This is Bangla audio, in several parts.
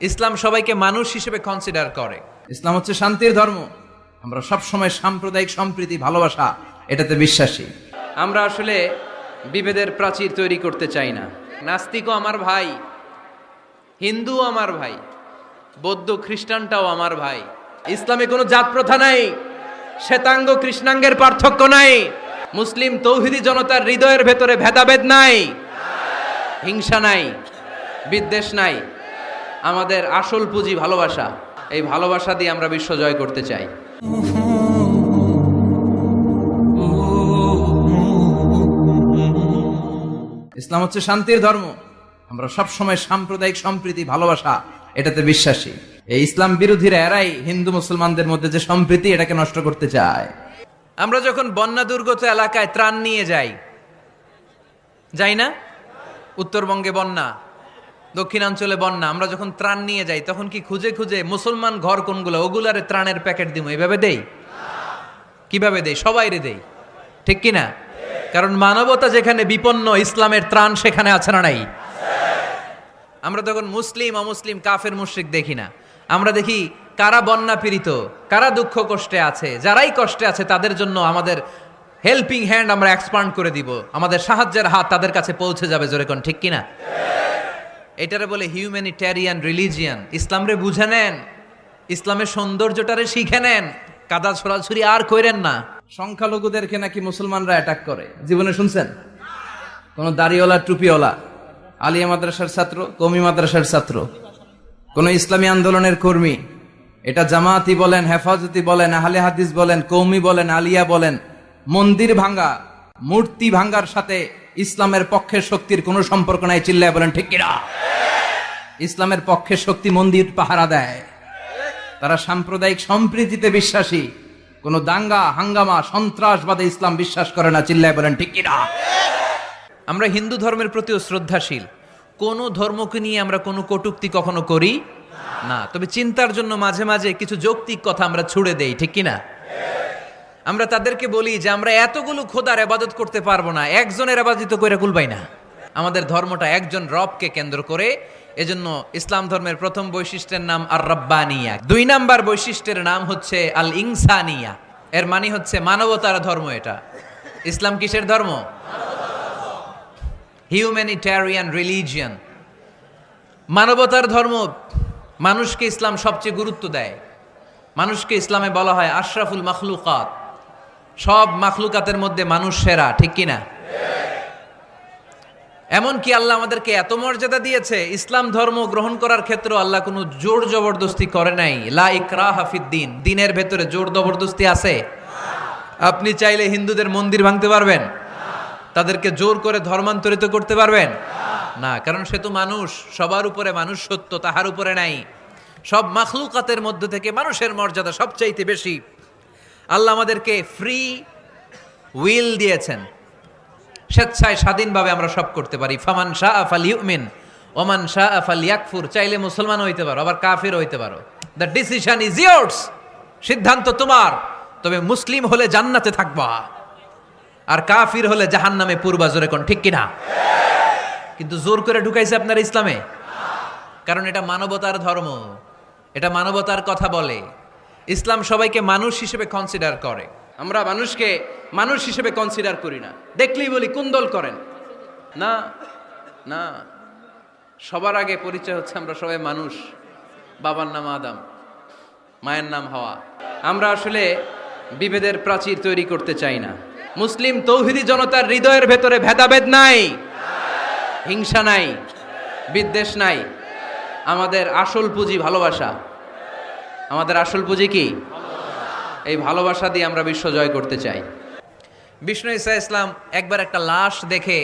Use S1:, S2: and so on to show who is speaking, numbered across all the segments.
S1: ইসলাম সবাইকে মানুষ হিসেবে কনসিডার করে।
S2: ইসলাম হচ্ছে শান্তির ধর্ম। আমরা সবসময় সাম্প্রদায়িক সম্প্রীতি, ভালোবাসা এটাতে বিশ্বাসী।
S1: আমরা আসলে বিভেদের প্রাচীর তৈরি করতে চাই না। নাস্তিকও আমার ভাই, হিন্দুও আমার ভাই, বৌদ্ধ খ্রিস্টানটাও আমার ভাই। ইসলামে কোনো জাত প্রথা নাই, শ্বেতাঙ্গ কৃষ্ণাঙ্গের পার্থক্য নাই। মুসলিম তৌহিদি জনতার হৃদয়ের ভেতরে ভেদাভেদ নাই, হিংসা নাই, বিদ্বেষ নাই। আমাদের আসল পুঁজি ভালোবাসা। এই ভালোবাসা দিয়ে আমরা বিশ্ব জয় করতে চাই।
S2: ইসলাম হচ্ছে শান্তির ধর্ম। আমরা সবসময় সাম্প্রদায়িক সম্প্রীতি, ভালোবাসা এটাতে বিশ্বাসী। এই ইসলাম বিরোধীরা এরাই হিন্দু মুসলমানদের মধ্যে যে সম্প্রীতি এটাকে নষ্ট করতে চায়।
S1: আমরা যখন বন্যা দুর্গত এলাকায় ত্রাণ নিয়ে যাই না? উত্তরবঙ্গে বন্যা, দক্ষিণাঞ্চলে বন্যা। আমরা যখন ত্রাণ নিয়ে যাই তখন কি খুঁজে খুঁজে মুসলমান ঘর কোনগুলো, ওগুলারে ত্রাণের প্যাকেট দিব এভাবে দেই? কিভাবে দেই? সবাইরে দেই, ঠিক কিনা? কারণ মানবতা যেখানে বিপন্ন, ইসলামের ত্রাণ সেখানে আছে না নাই? আমরা তখন মুসলিম অমুসলিম কাফের মুশরিক দেখি না। আমরা দেখি কারা বন্যা পীড়িত, কারা দুঃখ কষ্টে আছে। যারাই কষ্টে আছে তাদের জন্য আমাদের হেল্পিং হ্যান্ড আমরা এক্সপান্ড করে দিব। আমাদের সাহায্যের হাত তাদের কাছে পৌঁছে যাবে। জোরে কোন ঠিক কিনা? এটারে বলে হিউম্যানিটেরিয়ান রিলিজিয়ান। ইসলামরে বুঝে নেন, ইসলামের সৌন্দর্যটারে শিখে নেন, কাদা ছড়াছড়ি আর কইরেন না।
S2: সংখ্যালঘুদেরকে নাকি মুসলমানরা অ্যাটাক করে, জীবনে শুনছেন? কোন দাড়িওয়ালা টুপিওয়ালা, আলিয়া মাদ্রাসার ছাত্র, কওমি মাদ্রাসার ছাত্র, কোন ইসলামী আন্দোলনের কর্মী, এটা জামায়াতি বলেন, হেফাজতি বলেন, আহলে হাদিস বলেন, কওমি বলেন, আলিয়া বলেন, মন্দির ভাঙ্গা, মূর্তি ভাঙ্গার সাথে ইসলামের পক্ষের শক্তির কোনো সম্পর্ক নাই। চিল্লায় বলেন ঠিক কিনা? ইসলামের পক্ষের শক্তি মন্দির পাহারা দেয়। তারা সাম্প্রদায়িক সম্প্রীতিতে বিশ্বাসী। কোন দাঙ্গা হাঙ্গামা সন্ত্রাসবাদে ইসলাম বিশ্বাস করে না। চিল্লায় বলেন ঠিক কিনা?
S1: আমরা হিন্দু ধর্মের প্রতিও শ্রদ্ধাশীল। কোনো ধর্মকে নিয়ে আমরা কোনো কটূক্তি কখনো করি না। তবে চিন্তার জন্য মাঝে মাঝে কিছু যৌক্তিক কথা আমরা ছুড়ে দেই, ঠিক কিনা? আমরা তাদেরকে বলি যে আমরা এতগুলো খোদার ইবাদত করতে পারবো না, একজনের ইবাদত করে কুলবাই না। আমাদের ধর্মটা একজন রবকে কেন্দ্র করে। এজন্য ইসলাম ধর্মের প্রথম বৈশিষ্ট্যের নাম আর রব্বানিয়া। ২ নাম্বার বৈশিষ্ট্যের নাম হচ্ছে আল ইনসানিয়া। এর মানে হচ্ছে মানবতার ধর্ম। এটা ইসলাম কিসের ধর্ম? হিউম্যানিটেরিয়ান রিলিজিয়ান, মানবতার ধর্ম। মানুষকে ইসলাম সবচেয়ে গুরুত্ব দেয়। মানুষকে ইসলামে বলা হয় আশরাফুল মাখলুকাত। সব মাখলুকাতের মধ্যে মানুষ সেরা, ঠিক কিনা? এমনকি আল্লাহ আমাদেরকে এত মর্যাদা দিয়েছে, ইসলাম ধর্ম গ্রহণ করার ক্ষেত্রে আল্লাহ কোনো জোর জবরদস্তি করে নাই। লা ইকরাহা ফিদ্দিন। দিনের ভেতরে জোর জবরদস্তি আছে? আপনি চাইলে হিন্দুদের মন্দির ভাঙতে পারবেন? তাদেরকে জোর করে ধর্মান্তরিত করতে পারবেন না? কারণ সে তো মানুষ, সবার উপরে মানুষ সত্য, তাহার উপরে নাই। সব মাখলুকাতের মধ্য থেকে মানুষের মর্যাদা সবচাইতে বেশি। আল্লাহ আমাদেরকে ফ্রি উইল দিয়েছেন, স্বেচ্ছায় স্বাধীনভাবে আমরা সব করতে পারি। ফামান শাআ ফালইউমিন ওমান শাআ ফালইয়াকফুর। চাইলে মুসলমান হইতে পারো, আবার কাফির হইতে পারো। The decision is years. সিদ্ধান্ত তোমার। তবে মুসলিম হলে জান্নাতে থাকবা, আর কাফির হলে জাহান্নামে পূর্বা। জোরে কোন ঠিক কিনা? কিন্তু জোর করে ঢুকাইছে আপনার ইসলামে, কারণ এটা মানবতার ধর্ম, এটা মানবতার কথা বলে। ইসলাম সবাইকে মানুষ হিসেবে কনসিডার করে। আমরা মানুষকে মানুষ হিসেবে কনসিডার করি না। দেখলেই বলি কুন্দল করেন না। না, সবার আগে পরিচয় হচ্ছে আমরা সবাই মানুষ। বাবার নাম আদম, মায়ের নাম হাওয়া। আমরা আসলে বিভেদের প্রাচীর তৈরি করতে চাই না। মুসলিম তৌহিদি জনতার হৃদয়ের ভেতরে ভেদাভেদ নাই, হিংসা নাই, বিদ্বেষ নাই। আমাদের আসল পুঁজি ভালোবাসা। আমাদের আসল পুঁজি কি? এই ভালোবাসা দিয়ে আমরা বিশ্ব জয় করতে চাই। বিষ্ণু ঈসা ইসলাম একবার একটা লাশ দেখে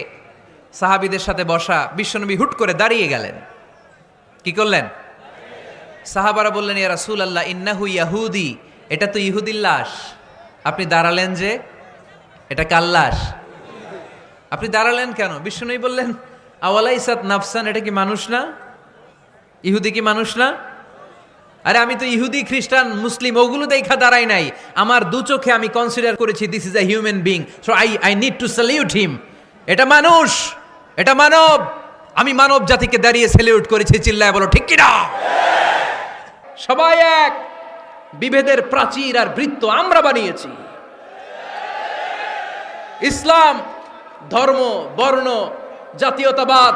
S1: সাহাবীদের সাথে বসা, বিশ্বনবী হুট করে দাঁড়িয়ে গেলেন। কি করলেন? সাহাবারা বললেন, ইয়া রাসূলুল্লাহ ইন্নাহু ইয়াহুদি। এটা তো ইহুদির লাশ, আপনি দাঁড়ালেন যে? এটা কার লাশ? আপনি দাঁড়ালেন কেন? বিষ্ণুনবী বললেন, আওয়ালাইসাত নাফসান। এটা কি মানুষ না? ইহুদি কি মানুষ না? আরে আমি তো ইহুদি খ্রিস্টান মুসলিম ওগুলো দেখা দাঁড়াই নাই। আমার দু চোখে আমি কনসিডার করেছি this is a human being, so I need to salute হিম। এটা মানুষ, এটা মানব। আমি মানব জাতিকে দাঁড়িয়ে স্যালিউট করেছি। চিল্লায় বলো ঠিক কিনা? সবাই এক, বিভেদের প্রাচীর আর বৃত্ত আমরা বানিয়েছি। ইসলাম ধর্ম, বর্ণ, জাতীয়তাবাদ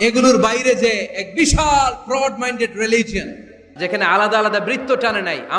S1: এগুলোর বাইরে যে এক বিশাল ব্রড মাইন্ডেড রিলিজিয়ন, যেখানে আলাদা আলাদা বৃত্ত টানে নাই।